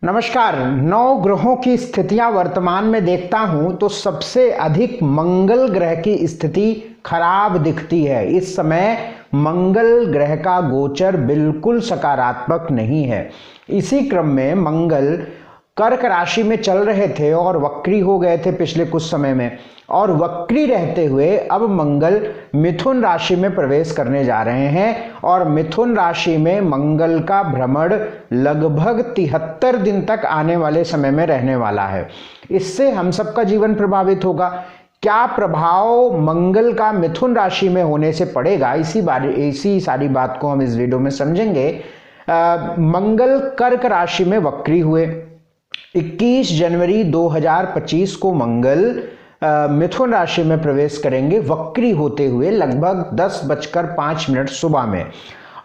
नमस्कार। नौ ग्रहों की स्थितियां वर्तमान में देखता हूं तो सबसे अधिक मंगल ग्रह की स्थिति खराब दिखती है। इस समय मंगल ग्रह का गोचर बिल्कुल सकारात्मक नहीं है। इसी क्रम में मंगल कर्क राशि में चल रहे थे और वक्री हो गए थे पिछले कुछ समय में, और वक्री रहते हुए अब मंगल मिथुन राशि में प्रवेश करने जा रहे हैं और मिथुन राशि में मंगल का भ्रमण लगभग 73 दिन तक आने वाले समय में रहने वाला है। इससे हम सबका जीवन प्रभावित होगा। क्या प्रभाव मंगल का मिथुन राशि में होने से पड़ेगा, इसी सारी बात को हम इस वीडियो में समझेंगे। मंगल कर्क राशि में वक्री हुए। 21 जनवरी 2025 को मंगल मिथुन राशि में प्रवेश करेंगे वक्री होते हुए लगभग 10:05 सुबह में,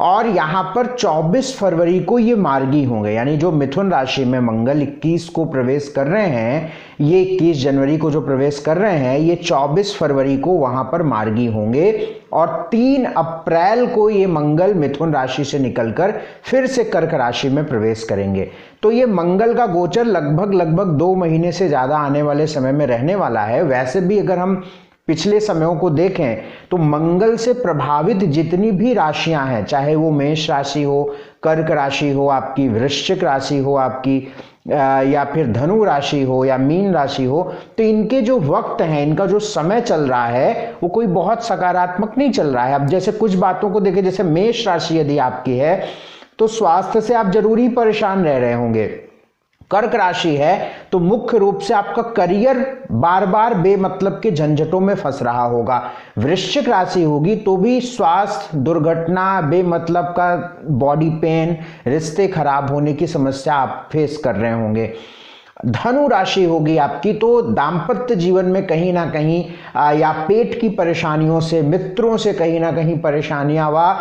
और यहां पर 24 फरवरी को ये मार्गी होंगे। यानी जो मिथुन राशि में मंगल 21 को प्रवेश कर रहे हैं, ये 21 जनवरी को जो प्रवेश कर रहे हैं, ये 24 फरवरी को वहां पर मार्गी होंगे और 3 अप्रैल को ये मंगल मिथुन राशि से निकलकर फिर से कर्क राशि में प्रवेश करेंगे। तो ये मंगल का गोचर लगभग 2 महीने से ज्यादा आने वाले समय में रहने वाला है। वैसे भी अगर हम पिछले समयों को देखें तो मंगल से प्रभावित जितनी भी राशियां हैं, चाहे वो मेष राशि हो, कर्क राशि हो, आपकी वृश्चिक राशि हो आपकी, या फिर धनु राशि हो या मीन राशि हो, तो इनके जो वक्त हैं, इनका जो समय चल रहा है वो कोई बहुत सकारात्मक नहीं चल रहा है। अब जैसे कुछ बातों को देखें, जैसे मेष राशि यदि आपकी है तो स्वास्थ्य से आप जरूरी परेशान रह रहे होंगे। कर्क राशि है तो मुख्य रूप से आपका करियर बार बार बेमतलब के झंझटों में फंस रहा होगा। वृश्चिक राशि होगी तो भी स्वास्थ्य, दुर्घटना, बेमतलब का बॉडी पेन, रिश्ते खराब होने की समस्या आप फेस कर रहे होंगे। धनु राशि होगी आपकी तो दाम्पत्य जीवन में कहीं ना कहीं या पेट की परेशानियों से, मित्रों से कहीं ना कहीं परेशानियां, व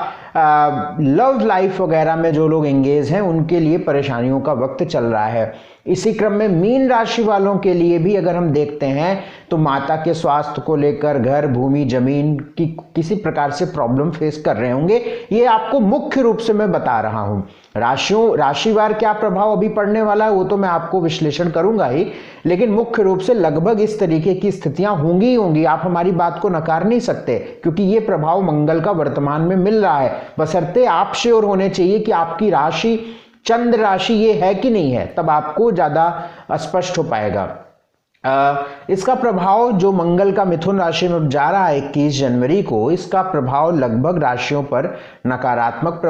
लव लाइफ वगैरह में जो लोग एंगेज हैं उनके लिए परेशानियों का वक्त चल रहा है। इसी क्रम में मीन राशि वालों के लिए भी अगर हम देखते हैं तो माता के स्वास्थ्य को लेकर, घर, भूमि, जमीन की किसी प्रकार से प्रॉब्लम फेस कर रहे होंगे। ये आपको मुख्य रूप से मैं बता रहा हूं। राशिवार क्या प्रभाव अभी पड़ने वाला है वो तो मैं आपको विश्लेषण करूंगा ही, लेकिन मुख्य रूप से लगभग इस तरीके की स्थितियां होंगी। आप हमारी बात को नकार नहीं सकते क्योंकि ये प्रभाव मंगल का वर्तमान में मिल रहा है। बशर्ते आप श्योर होने चाहिए कि आपकी राशि चंद्र राशि ये है कि नहीं है, तब आपको ज्यादा स्पष्ट हो पाएगा। इसका प्रभाव जो मंगल का मिथुन राशि में जा रहा है 21 जनवरी को, इसका प्रभाव लगभग राशियों पर नकारात्मक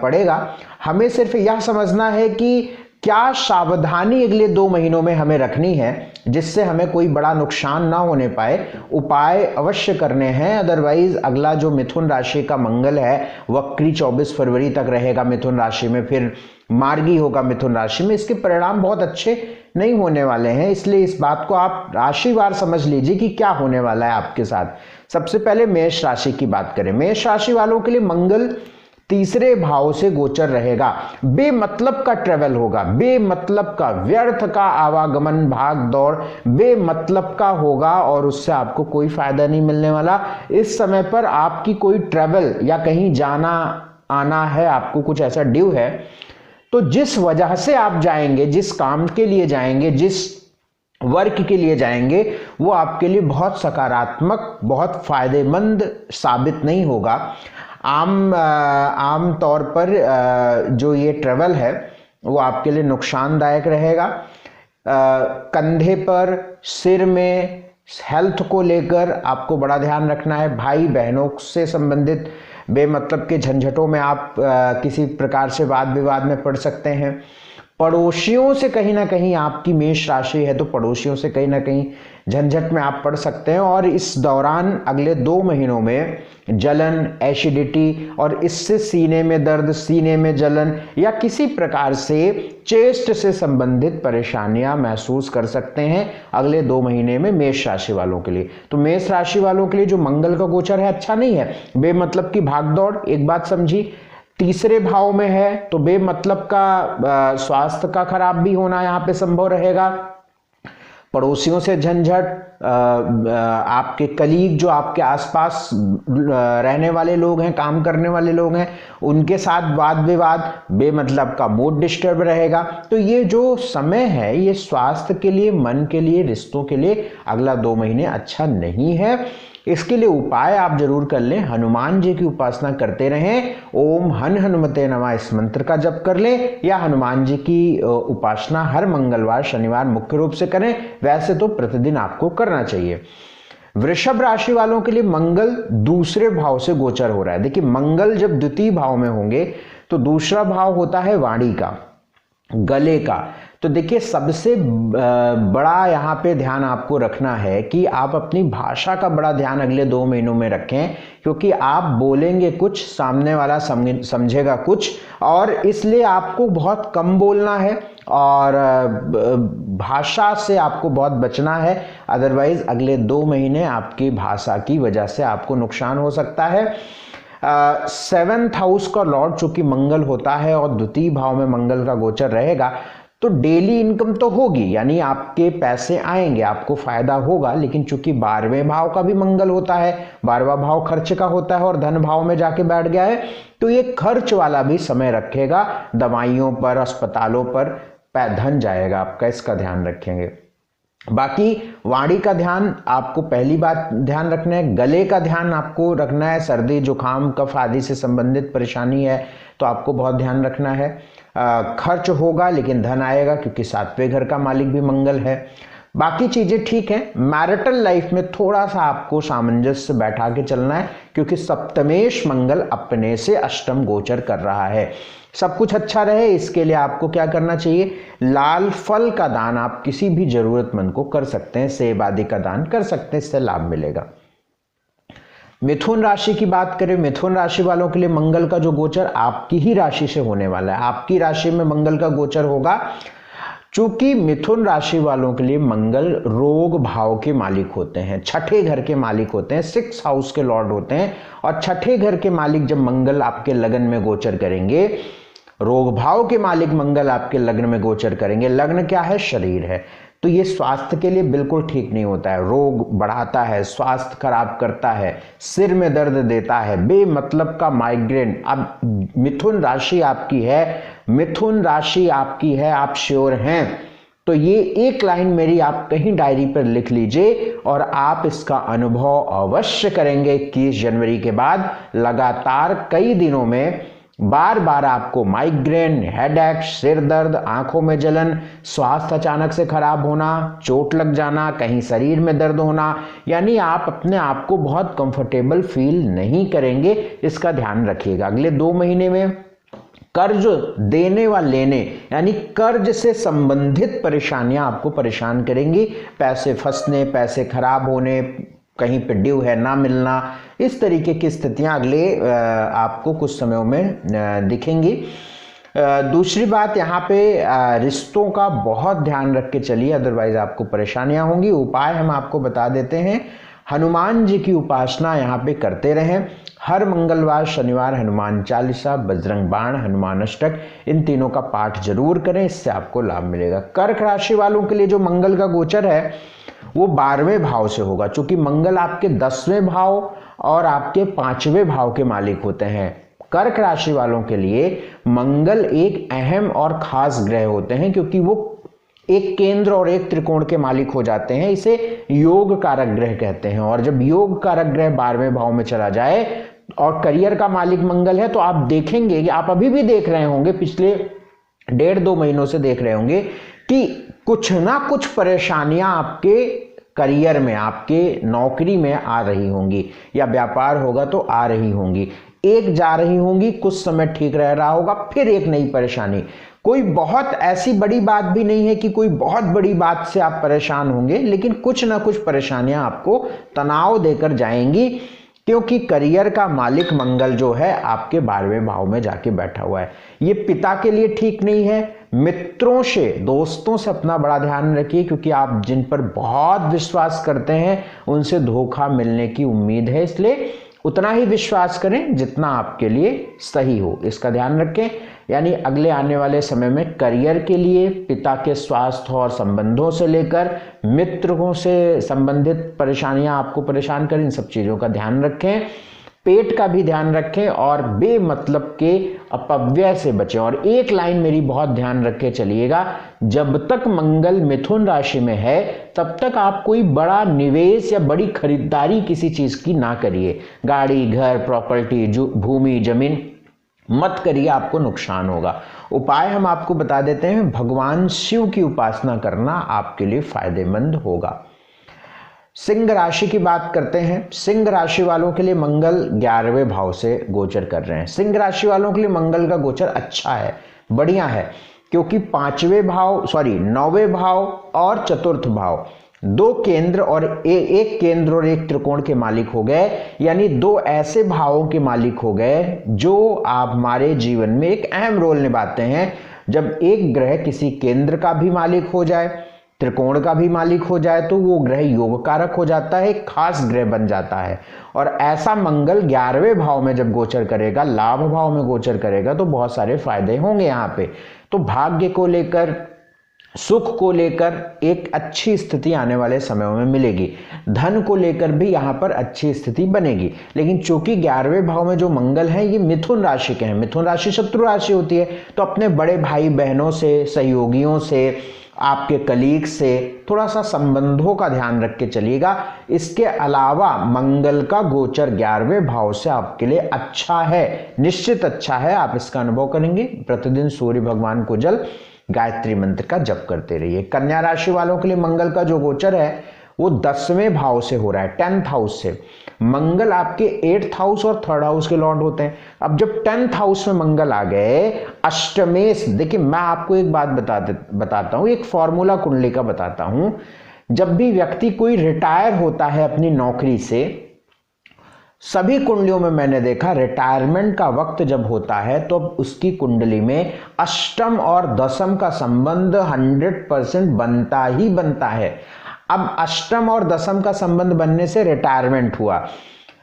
पड़ेगा। हमें सिर्फ यह समझना है कि क्या सावधानी अगले 2 महीनों में हमें रखनी है जिससे हमें कोई बड़ा नुकसान ना होने पाए। उपाय अवश्य करने हैं, अदरवाइज अगला जो मिथुन राशि का मंगल है वक्री 24 फरवरी तक रहेगा मिथुन राशि में, फिर मार्गी होगा मिथुन राशि में। इसके परिणाम बहुत अच्छे नहीं होने वाले हैं, इसलिए इस बात को आप राशिवार समझ लीजिए कि क्या होने वाला है आपके साथ। सबसे पहले मेष राशि की बात करें। मेष राशि वालों के लिए मंगल तीसरे भाव से गोचर रहेगा। बेमतलब का ट्रेवल होगा, बेमतलब का, व्यर्थ का आवागमन, भाग दौड़ बेमतलब का होगा और उससे आपको कोई फायदा नहीं मिलने वाला। इस समय पर आपकी कोई ट्रेवल या कहीं जाना आना है, आपको कुछ ऐसा ड्यू है, तो जिस वजह से आप जाएंगे, जिस काम के लिए जाएंगे, जिस वर्क के लिए जाएंगे, वो आपके लिए बहुत सकारात्मक, बहुत फायदेमंद साबित नहीं होगा। आम तौर पर जो ये ट्रेवल है वो आपके लिए नुकसानदायक रहेगा। कंधे पर, सिर में, हेल्थ को लेकर आपको बड़ा ध्यान रखना है। भाई बहनों से संबंधित बेमतलब के झंझटों में आप किसी प्रकार से वाद विवाद में पड़ सकते हैं। पड़ोसियों से कहीं ना कहीं, आपकी मेष राशि है तो पड़ोसियों से कहीं ना कहीं झंझट में आप पड़ सकते हैं। और इस दौरान अगले 2 महीनों में जलन, एसिडिटी और इससे सीने में दर्द, सीने में जलन या किसी प्रकार से चेस्ट से संबंधित परेशानियां महसूस कर सकते हैं अगले 2 महीने में मेष राशि वालों के लिए। तो मेष राशि वालों के लिए जो मंगल का गोचर है अच्छा नहीं है। बेमतलब की भागदौड़, एक बात समझी, तीसरे भाव में है तो बेमतलब का स्वास्थ्य का खराब भी होना यहाँ पे संभव रहेगा। पड़ोसियों से झंझट, आपके कलीग जो आपके आसपास रहने वाले लोग हैं, काम करने वाले लोग हैं, उनके साथ वाद विवाद, बेमतलब का मूड डिस्टर्ब रहेगा। तो ये जो समय है ये स्वास्थ्य के लिए, मन के लिए, रिश्तों के लिए अगला 2 महीने अच्छा नहीं है। इसके लिए उपाय आप जरूर कर लें, हनुमान जी की उपासना करते रहें, ओम हन हनुमते नमः इस मंत्र का जप कर लें, या हनुमान जी की उपासना हर मंगलवार शनिवार मुख्य रूप से करें। वैसे तो प्रतिदिन आपको करना चाहिए। वृषभ राशि वालों के लिए मंगल दूसरे भाव से गोचर हो रहा है। देखिए, मंगल जब द्वितीय भाव में होंगे तो दूसरा भाव होता है वाणी का, गले का। तो देखिए, सबसे बड़ा यहाँ पे ध्यान आपको रखना है कि आप अपनी भाषा का बड़ा ध्यान अगले 2 महीनों में रखें, क्योंकि आप बोलेंगे कुछ, सामने वाला समझेगा कुछ, और इसलिए आपको बहुत कम बोलना है और भाषा से आपको बहुत बचना है। अदरवाइज अगले 2 महीने आपकी भाषा की वजह से आपको नुकसान हो सकता है। 7th हाउस का लॉर्ड चूंकि मंगल होता है और द्वितीय भाव में मंगल का गोचर रहेगा, तो डेली इनकम तो होगी, यानी आपके पैसे आएंगे, आपको फायदा होगा। लेकिन चूंकि 12वें भाव का भी मंगल होता है, 12वां भाव खर्च का होता है और धन भाव में जाके बैठ गया है, तो ये खर्च वाला भी समय रखेगा। दवाइयों पर, अस्पतालों पर धन जाएगा आपका, इसका ध्यान रखेंगे। बाकी वाणी का ध्यान आपको पहली बात ध्यान रखना है, गले का ध्यान आपको रखना है। सर्दी जुकाम कफ आदि से संबंधित परेशानी है तो आपको बहुत ध्यान रखना है। खर्च होगा लेकिन धन आएगा, क्योंकि 7वें घर का मालिक भी मंगल है। बाकी चीजें ठीक है। मैरिटल लाइफ में थोड़ा सा आपको सामंजस्य बैठा के चलना है, क्योंकि सप्तमेश मंगल अपने से अष्टम गोचर कर रहा है। सब कुछ अच्छा रहे इसके लिए आपको क्या करना चाहिए, लाल फल का दान आप किसी भी जरूरतमंद को कर सकते हैं, सेब आदि का दान कर सकते हैं, इससे लाभ मिलेगा। मिथुन राशि की बात करें, मिथुन राशि वालों के लिए मंगल का जो गोचर आपकी ही राशि से होने वाला है, आपकी राशि में मंगल का गोचर होगा। चूंकि मिथुन राशि वालों के लिए मंगल रोग भाव के मालिक होते हैं, छठे घर के मालिक होते हैं, 6th हाउस के लॉर्ड होते हैं, और छठे घर के मालिक जब मंगल आपके लगन में गोचर करेंगे, रोग भाव के मालिक मंगल आपके लग्न में गोचर करेंगे। लग्न क्या है, शरीर है, तो ये स्वास्थ्य के लिए बिल्कुल ठीक नहीं होता है, रोग बढ़ाता है, स्वास्थ्य खराब करता है, सिर में दर्द देता है, बेमतलब का माइग्रेन। अब मिथुन राशि आपकी है, मिथुन राशि आपकी है, आप श्योर हैं तो ये एक लाइन मेरी आप कहीं डायरी पर लिख लीजिए और आप इसका अनुभव अवश्य करेंगे। 21 जनवरी के बाद लगातार कई दिनों में बार बार आपको माइग्रेन, हेडेक, सिर दर्द, आंखों में जलन, स्वास्थ्य अचानक से खराब होना, चोट लग जाना, कहीं शरीर में दर्द होना, यानी आप अपने आप को बहुत कंफर्टेबल फील नहीं करेंगे। इसका ध्यान रखिएगा। अगले 2 महीने में कर्ज देने व लेने यानी कर्ज से संबंधित परेशानियां आपको परेशान करेंगी। पैसे फंसने, पैसे खराब होने, कहीं पे ड्यू है ना मिलना, इस तरीके की स्थितियां अगले आपको कुछ समयों में दिखेंगी। दूसरी बात, यहाँ पे रिश्तों का बहुत ध्यान रख के चलिए, अदरवाइज आपको परेशानियां होंगी। उपाय हम आपको बता देते हैं। हनुमान जी की उपासना यहाँ पे करते रहें। हर मंगलवार शनिवार हनुमान चालीसा, बजरंग बाण, हनुमान अष्टक, इन तीनों का पाठ जरूर करें, इससे आपको लाभ मिलेगा। कर्क राशि वालों के लिए जो मंगल का गोचर है वो 12वें भाव से होगा। चूंकि मंगल आपके 10वें भाव और आपके 5वें भाव के मालिक होते हैं। कर्क राशि वालों के लिए मंगल एक अहम और खास ग्रह होते हैं, क्योंकि वो एक केंद्र और एक त्रिकोण के मालिक हो जाते हैं। इसे योग कारक ग्रह कहते हैं। और जब योग कारक ग्रह 12वें भाव में चला जाए और करियर का मालिक मंगल है, तो आप देखेंगे कि आप अभी भी देख रहे होंगे, पिछले 1.5-2 महीनों से देख रहे होंगे कि कुछ ना कुछ परेशानियां आपके करियर में, आपके नौकरी में आ रही होंगी, या व्यापार होगा तो आ रही होंगी। एक जा रही होंगी, कुछ समय ठीक रह रहा होगा, फिर एक नई परेशानी। कोई बहुत ऐसी बड़ी बात भी नहीं है कि कोई बहुत बड़ी बात से आप परेशान होंगे, लेकिन कुछ ना कुछ परेशानियां आपको तनाव देकर जाएंगी, क्योंकि करियर का मालिक मंगल जो है आपके 12वें भाव में जाके बैठा हुआ है। ये पिता के लिए ठीक नहीं है। मित्रों से, दोस्तों से अपना बड़ा ध्यान रखिए, क्योंकि आप जिन पर बहुत विश्वास करते हैं उनसे धोखा मिलने की उम्मीद है, इसलिए उतना ही विश्वास करें जितना आपके लिए सही हो, इसका ध्यान रखें। यानी अगले आने वाले समय में करियर के लिए, पिता के स्वास्थ्य और संबंधों से लेकर मित्रों से संबंधित परेशानियां आपको परेशान करें, इन सब चीज़ों का ध्यान रखें। पेट का भी ध्यान रखें और बेमतलब के अपव्यय से बचें। और एक लाइन मेरी बहुत ध्यान रख के चलिएगा, जब तक मंगल मिथुन राशि में है तब तक आप कोई बड़ा निवेश या बड़ी खरीदारी किसी चीज की ना करिए। गाड़ी, घर, प्रॉपर्टी, भूमि, जमीन मत करिए, आपको नुकसान होगा। उपाय हम आपको बता देते हैं, भगवान शिव की उपासना करना आपके लिए फायदेमंद होगा। सिंह राशि की बात करते हैं। सिंह राशि वालों के लिए मंगल 11वें भाव से गोचर कर रहे हैं। सिंह राशि वालों के लिए मंगल का गोचर अच्छा है, बढ़िया है, क्योंकि 9वें भाव और चतुर्थ भाव, 2 केंद्र और एक केंद्र और एक त्रिकोण के मालिक हो गए, यानी 2 ऐसे भावों के मालिक हो गए जो आप हमारे जीवन में एक अहम रोल निभाते हैं। जब एक ग्रह किसी केंद्र का भी मालिक हो जाए, त्रिकोण का भी मालिक हो जाए, तो वो ग्रह योग कारक हो जाता है, एक खास ग्रह बन जाता है। और ऐसा मंगल 11वें भाव में जब गोचर करेगा, लाभ भाव में गोचर करेगा, तो बहुत सारे फायदे होंगे यहाँ पे। तो भाग्य को लेकर, सुख को लेकर एक अच्छी स्थिति आने वाले समयों में मिलेगी। धन को लेकर भी यहाँ पर अच्छी स्थिति बनेगी। लेकिन चूंकि 11वें भाव में जो मंगल है ये मिथुन राशि के हैं, मिथुन राशि शत्रु राशि होती है, तो अपने बड़े भाई बहनों से, सहयोगियों से, आपके कलीग से थोड़ा सा संबंधों का ध्यान रख के चलिएगा। इसके अलावा मंगल का गोचर 11वें भाव से आपके लिए अच्छा है, निश्चित अच्छा है, आप इसका अनुभव करेंगे। प्रतिदिन सूर्य भगवान को जल, गायत्री मंत्र का जप करते रहिए। कन्या राशि वालों के लिए मंगल का जो गोचर है वो 10वें भाव से हो रहा है, 10th हाउस से। मंगल आपके 8th हाउस और 3rd हाउस के लॉर्ड होते हैं। अब जब 10th हाउस में मंगल आ गए, अष्टमेश, देखिए मैं आपको एक बात बताता हूं, एक फॉर्मूला कुंडली का बताता हूं। जब भी व्यक्ति कोई रिटायर होता है अपनी नौकरी से, सभी कुंडलियों में मैंने देखा रिटायरमेंट का वक्त जब होता है तो उसकी कुंडली में अष्टम और दशम का संबंध 100% बनता ही बनता है। अब अष्टम और दशम का संबंध बनने से रिटायरमेंट हुआ।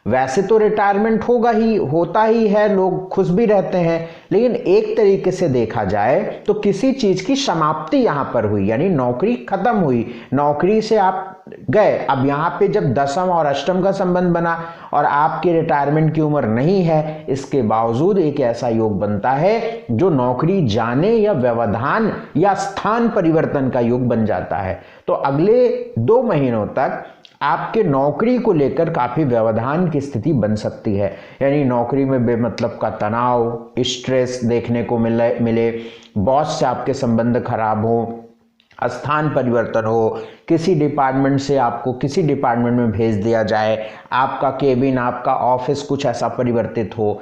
वैसे तो रिटायरमेंट होता ही है, लोग खुश भी रहते हैं, लेकिन एक तरीके से देखा जाए तो किसी चीज की समाप्ति यहां पर हुई, यानी नौकरी खत्म हुई, नौकरी से आप गए। अब यहाँ पे जब दशम और अष्टम का संबंध बना और आपके रिटायरमेंट की उम्र नहीं है, इसके बावजूद एक ऐसा योग बनता है जो नौकरी जाने या व्यवधान या स्थान परिवर्तन का योग बन जाता है। तो अगले 2 महीनों तक आपके नौकरी को लेकर काफी व्यवधान की स्थिति बन सकती है, यानी नौकरी में बेमतलब का तनाव, स्ट्रेस देखने को मिले, बॉस से आपके संबंध खराब हो, स्थान परिवर्तन हो, किसी डिपार्टमेंट से आपको किसी डिपार्टमेंट में भेज दिया जाए, आपका केबिन, आपका ऑफिस कुछ ऐसा परिवर्तित हो,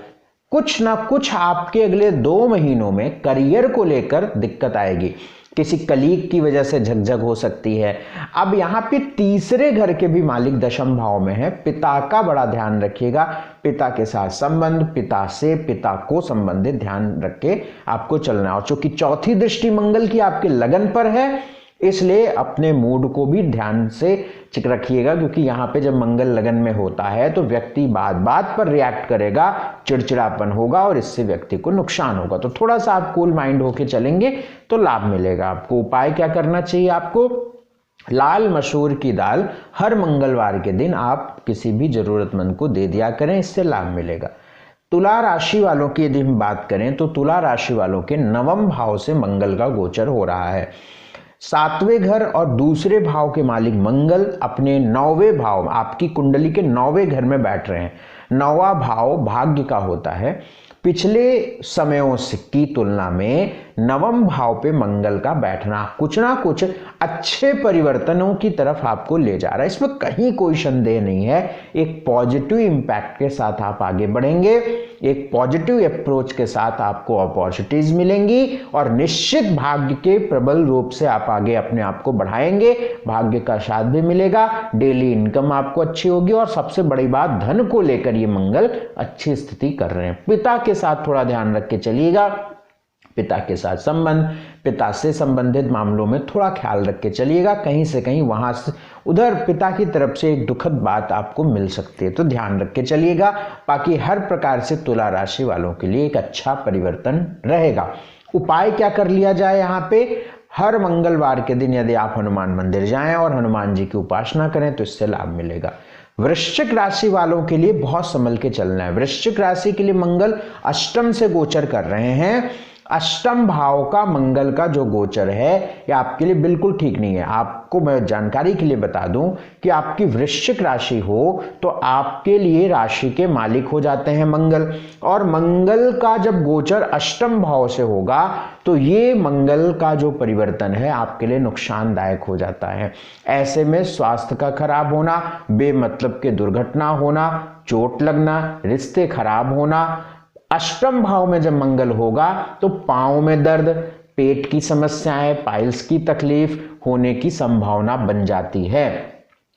कुछ ना कुछ आपके अगले 2 महीनों में करियर को लेकर दिक्कत आएगी। किसी कलीग की वजह से झकझक हो सकती है। अब यहाँ पे तीसरे घर के भी मालिक दशम भाव में है, पिता का बड़ा ध्यान रखिएगा। पिता के साथ संबंध, पिता को संबंधित ध्यान रख के आपको चलना है। और चूंकि चौथी दृष्टि मंगल की आपके लगन पर है, इसलिए अपने मूड को भी ध्यान से रखिएगा, क्योंकि यहाँ पे जब मंगल लगन में होता है तो व्यक्ति बात बात पर रिएक्ट करेगा, चिड़चिड़ापन होगा और इससे व्यक्ति को नुकसान होगा। तो थोड़ा सा आप कूल माइंड होके चलेंगे तो लाभ मिलेगा आपको। उपाय क्या करना चाहिए आपको? लाल मसूर की दाल हर मंगलवार के दिन आप किसी भी जरूरतमंद को दे दिया करें, इससे लाभ मिलेगा। तुला राशि वालों की यदि हम बात करें तो तुला राशि वालों के 9वें भाव से मंगल का गोचर हो रहा है। 7वें घर और दूसरे भाव के मालिक मंगल अपने 9वें भाव, आपकी कुंडली के 9वें घर में बैठ रहे हैं। 9वां भाव भाग्य का होता है। पिछले समयों की तुलना में 9वें भाव पे मंगल का बैठना कुछ ना कुछ अच्छे परिवर्तनों की तरफ आपको ले जा रहा है, इसमें कहीं कोई संदेह नहीं है। एक पॉजिटिव इंपैक्ट के साथ आप आगे बढ़ेंगे, एक पॉजिटिव अप्रोच के साथ आपको अपॉर्चुनिटीज मिलेंगी और निश्चित भाग्य के प्रबल रूप से आप आगे अपने आप को बढ़ाएंगे। भाग्य का साथ भी मिलेगा, डेली इनकम आपको अच्छी होगी और सबसे बड़ी बात, धन को लेकर ये मंगल अच्छी स्थिति कर रहे हैं। पिता के साथ थोड़ा ध्यान रख के चलिएगा। पिता के साथ संबंध, पिता से संबंधित मामलों में थोड़ा ख्याल रख के चलिएगा, कहीं से कहीं वहां से उधर पिता की तरफ से एक दुखद बात आपको मिल सकती है, तो ध्यान रख के चलिएगा। बाकी हर प्रकार से तुला राशि वालों के लिए एक अच्छा परिवर्तन रहेगा। उपाय क्या कर लिया जाए यहाँ पे, हर मंगलवार के दिन यदि आप हनुमान मंदिर जाएं और हनुमान जी की उपासना करें तो इससे लाभ मिलेगा। वृश्चिक राशि वालों के लिए बहुत संभल के चलना है। वृश्चिक राशि के लिए मंगल अष्टम से गोचर कर रहे हैं। अष्टम भाव का मंगल का जो गोचर है ये आपके लिए बिल्कुल ठीक नहीं है। आपको मैं जानकारी के लिए बता दूं कि आपकी वृश्चिक राशि हो तो आपके लिए राशि के मालिक हो जाते हैं मंगल, और मंगल का जब गोचर अष्टम भाव से होगा तो ये मंगल का जो परिवर्तन है आपके लिए नुकसानदायक हो जाता है। ऐसे में स्वास्थ्य का खराब होना, बेमतलब के दुर्घटना होना, चोट लगना, रिश्ते खराब होना। अष्टम भाव में जब मंगल होगा तो पांव में दर्द, पेट की समस्याएं, पाइल्स की तकलीफ होने की संभावना बन जाती है।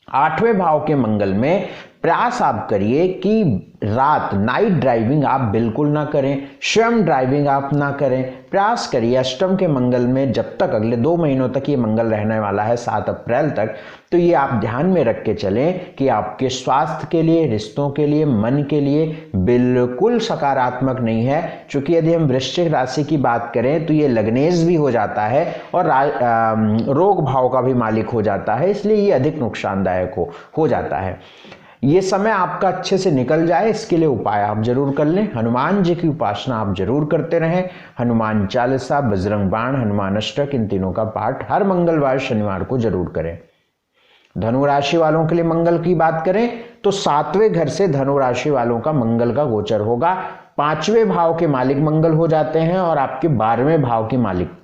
आठवें भाव के मंगल में प्रयास आप करिए कि रात नाइट ड्राइविंग आप बिल्कुल ना करें, स्वयं ड्राइविंग आप ना करें। प्रयास करिए अष्टम के मंगल में, जब तक अगले 2 महीनों तक ये मंगल रहने वाला है 7 अप्रैल तक, तो ये आप ध्यान में रख के चलें कि आपके स्वास्थ्य के लिए, रिश्तों के लिए, मन के लिए बिल्कुल सकारात्मक नहीं है। क्योंकि यदि हम वृश्चिक राशि की बात करें तो ये लग्नेश भी हो जाता है और रोग भाव का भी मालिक हो जाता है, इसलिए ये अधिक नुकसानदायक हो जाता है। ये समय आपका अच्छे से निकल जाए इसके लिए उपाय आप जरूर कर लें। हनुमान जी की उपासना आप जरूर करते रहें। हनुमान चालीसा, बजरंग बाण, हनुमान अष्टक, इन तीनों का पाठ हर मंगलवार शनिवार को जरूर करें। धनु राशि वालों के लिए मंगल की बात करें तो 7वें घर से धनु राशि वालों का मंगल का गोचर होगा। 5वें भाव के मालिक मंगल हो जाते हैं और आपके 12वें भाव के मालिक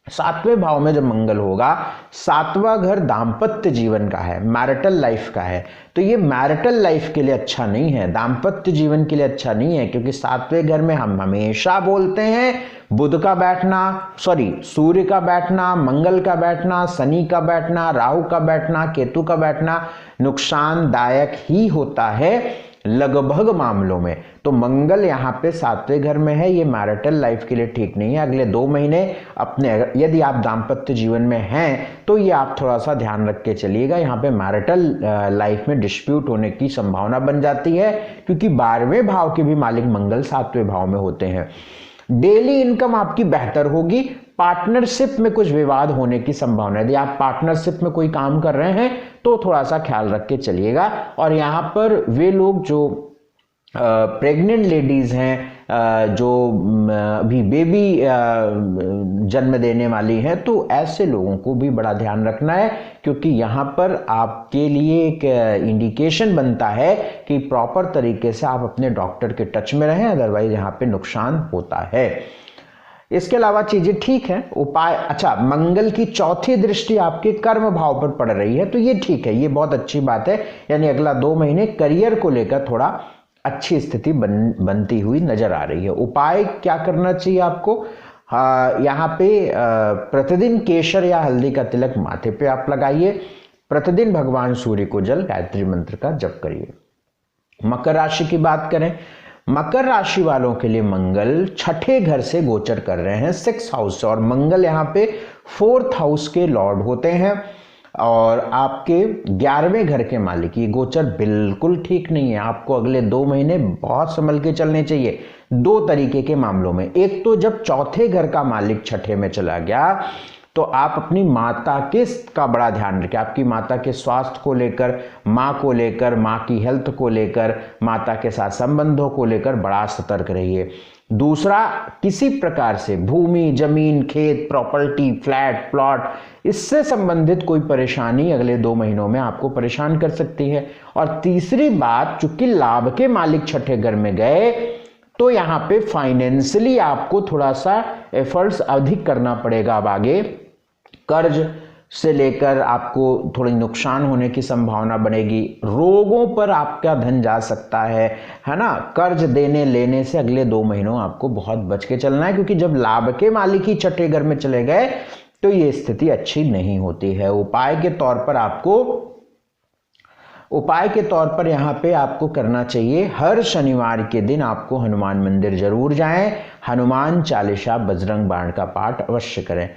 7वें भाव में जब मंगल होगा, 7वां घर दाम्पत्य जीवन का है, मैरिटल लाइफ का है, तो ये मैरिटल लाइफ के लिए अच्छा नहीं है, दाम्पत्य जीवन के लिए अच्छा नहीं है। क्योंकि 7वें घर में हम हमेशा बोलते हैं बुध का बैठना, सूर्य का बैठना, मंगल का बैठना, शनि का बैठना, राहु का बैठना, केतु का बैठना नुकसानदायक ही होता है लगभग मामलों में। तो मंगल यहाँ पे 7वें घर में है, ये मैरिटल लाइफ के लिए ठीक नहीं है। अगले 2 महीने अपने, यदि आप दाम्पत्य जीवन में हैं तो ये आप थोड़ा सा ध्यान रख के चलिएगा। यहाँ पे मैरिटल लाइफ में डिस्प्यूट होने की संभावना बन जाती है, क्योंकि 12वें भाव के भी मालिक मंगल 7वें भाव में होते हैं। डेली इनकम आपकी बेहतर होगी। पार्टनरशिप में कुछ विवाद होने की संभावना है। यदि आप पार्टनरशिप में कोई काम कर रहे हैं तो थोड़ा सा ख्याल रख के चलिएगा। और यहाँ पर वे लोग जो प्रेग्नेंट लेडीज हैं, जो अभी बेबी जन्म देने वाली हैं, तो ऐसे लोगों को भी बड़ा ध्यान रखना है, क्योंकि यहाँ पर आपके लिए एक इंडिकेशन बनता है कि प्रॉपर तरीके से आप अपने डॉक्टर के टच में रहें, अदरवाइज यहाँ पे नुकसान होता है। इसके अलावा चीजें ठीक है। उपाय, अच्छा, मंगल की 4थी दृष्टि आपके कर्म भाव पर पड़ रही है, तो ये ठीक है, ये बहुत अच्छी बात है। यानी अगला 2 महीने करियर को लेकर थोड़ा अच्छी स्थिति बनती हुई नजर आ रही है। उपाय क्या करना चाहिए आपको, यहाँ पे प्रतिदिन केसर या हल्दी का तिलक माथे पे आप लगाइए। प्रतिदिन भगवान सूर्य को जल गायत्री मंत्र का जप करिए। मकर राशि की बात करें, मकर राशि वालों के लिए मंगल 6ठे घर से गोचर कर रहे हैं, 6th हाउस से, और मंगल यहाँ पे 4th हाउस के लॉर्ड होते हैं और आपके 11वें घर के मालिक। ये गोचर बिल्कुल ठीक नहीं है। आपको अगले 2 महीने बहुत संभल के चलने चाहिए 2 तरीके के मामलों में। एक तो जब 4थे घर का मालिक 6ठे में चला गया तो आप अपनी माता का बड़ा ध्यान रखें। आपकी माता के स्वास्थ्य को लेकर, माँ को लेकर, माँ की हेल्थ को लेकर, माता के साथ संबंधों को लेकर बड़ा सतर्क रहिए। दूसरा, किसी प्रकार से भूमि, जमीन, खेत, प्रॉपर्टी, फ्लैट, प्लॉट, इससे संबंधित कोई परेशानी अगले 2 महीनों में आपको परेशान कर सकती है। और तीसरी बात, चूंकि लाभ के मालिक 6ठे घर में गए तो यहाँ पे फाइनेंशियली आपको थोड़ा सा एफर्ट्स अधिक करना पड़ेगा। अब आगे कर्ज से लेकर आपको थोड़ी नुकसान होने की संभावना बनेगी। रोगों पर आपका धन जा सकता है ना। कर्ज देने लेने से अगले 2 महीनों आपको बहुत बच के चलना है, क्योंकि जब लाभ के मालिक ही 6ठे घर में चले गए तो ये स्थिति अच्छी नहीं होती है। उपाय के तौर पर आपको उपाय के तौर पर यहाँ पे आपको करना चाहिए, हर शनिवार के दिन आपको हनुमान मंदिर जरूर जाएं, हनुमान चालीसा बजरंग बाण का पाठ अवश्य करें।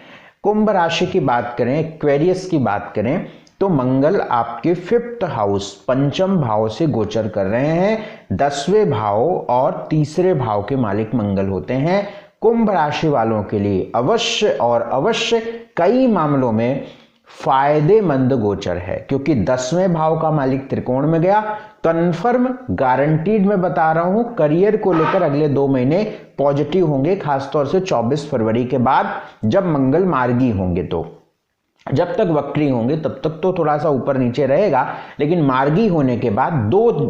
कुंभ राशि की बात करें, एक्वेरियस की बात करें, तो मंगल आपके 5th हाउस पंचम भाव से गोचर कर रहे हैं। 10वें भाव और तीसरे भाव के मालिक मंगल होते हैं। कुंभ राशि वालों के लिए अवश्य और अवश्य कई मामलों में फायदेमंद गोचर है, क्योंकि 10वें भाव का मालिक त्रिकोण में गया। कन्फर्म गारंटीड मैं बता रहा हूं, करियर को लेकर अगले 2 महीने पॉजिटिव होंगे, खासतौर से 24 फरवरी के बाद जब मंगल मार्गी होंगे। तो जब तक वक्री होंगे तब तक तो थोड़ा सा ऊपर नीचे रहेगा, लेकिन मार्गी होने के बाद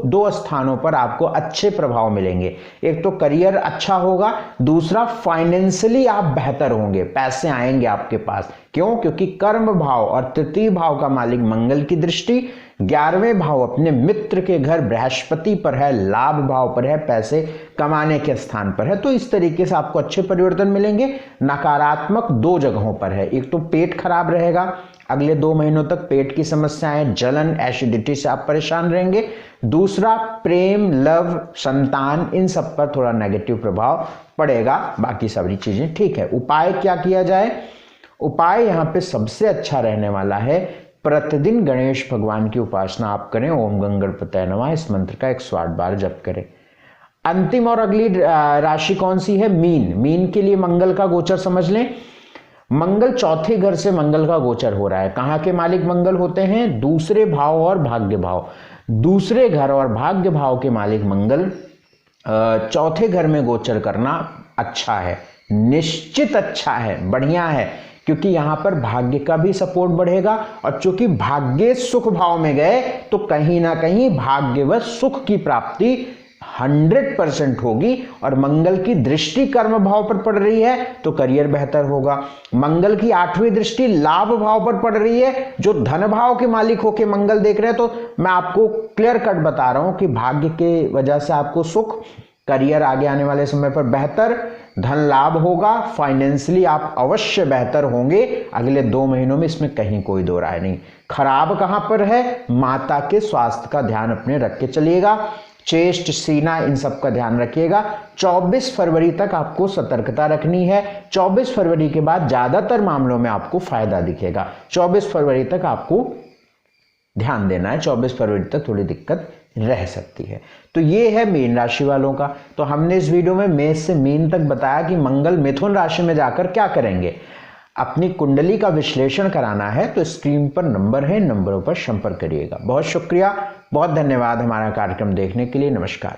दो स्थानों पर आपको अच्छे प्रभाव मिलेंगे। एक तो करियर अच्छा होगा, दूसरा फाइनेंशियली आप बेहतर होंगे, पैसे आएंगे आपके पास। क्यों? क्योंकि कर्म भाव और तृतीय भाव का मालिक मंगल की दृष्टि 11वें भाव अपने मित्र के घर बृहस्पति पर है, लाभ भाव पर है, पैसे कमाने के स्थान पर है। तो इस तरीके से आपको अच्छे परिवर्तन मिलेंगे। नकारात्मक 2 जगहों पर है, एक तो पेट खराब रहेगा, अगले 2 महीनों तक पेट की समस्याएं, जलन, एसिडिटी से आप परेशान रहेंगे। दूसरा प्रेम, लव, संतान, इन सब पर थोड़ा नेगेटिव प्रभाव पड़ेगा, बाकी सारी चीजें ठीक है। उपाय क्या किया जाए? उपाय यहाँ पे सबसे अच्छा रहने वाला है, प्रतिदिन गणेश भगवान की उपासना आप करें, ओम गंगणपतये नमः इस मंत्र का 108 बार जप करें। अंतिम और अगली राशि कौन सी है? मीन। मीन के लिए मंगल का गोचर समझ लें। मंगल 4थे घर से मंगल का गोचर हो रहा है। कहां के मालिक मंगल होते हैं? दूसरे भाव और भाग्य भाव। दूसरे घर और भाग्य भाव के मालिक मंगल 4थे घर में गोचर करना अच्छा है, निश्चित अच्छा है, बढ़िया है, क्योंकि यहां पर भाग्य का भी सपोर्ट बढ़ेगा। और चूंकि भाग्य सुख भाव में गए तो कहीं ना कहीं भाग्यवश सुख की प्राप्ति 100% होगी। और मंगल की दृष्टि कर्म भाव पर पड़ रही है तो करियर बेहतर होगा। मंगल की 8वीं दृष्टि लाभ भाव पर पड़ रही है, जो धन भाव के मालिक होके मंगल देख रहे हैं। तो मैं आपको क्लियर कट बता रहा हूं कि भाग्य के वजह से आपको सुख, करियर आगे आने वाले समय पर बेहतर, धन लाभ होगा, फाइनेंशियली आप अवश्य बेहतर होंगे अगले 2 महीनों में, इसमें कहीं कोई दो राय नहीं। खराब कहां पर है? माता के स्वास्थ्य का ध्यान अपने रख के चलिएगा, चेस्ट, सीना, इन सब का ध्यान रखिएगा। 24 फरवरी तक आपको सतर्कता रखनी है। 24 फरवरी के बाद ज्यादातर मामलों में आपको फायदा दिखेगा। 24 फरवरी तक आपको ध्यान देना है, 24 फरवरी तक थोड़ी दिक्कत रह सकती है। तो ये है मीन राशि वालों का। तो हमने इस वीडियो में मेष से मीन तक बताया कि मंगल मिथुन राशि में जाकर क्या करेंगे। अपनी कुंडली का विश्लेषण कराना है तो स्क्रीन पर नंबर है, नंबरों पर संपर्क करिएगा। बहुत शुक्रिया, बहुत धन्यवाद हमारा कार्यक्रम देखने के लिए। नमस्कार।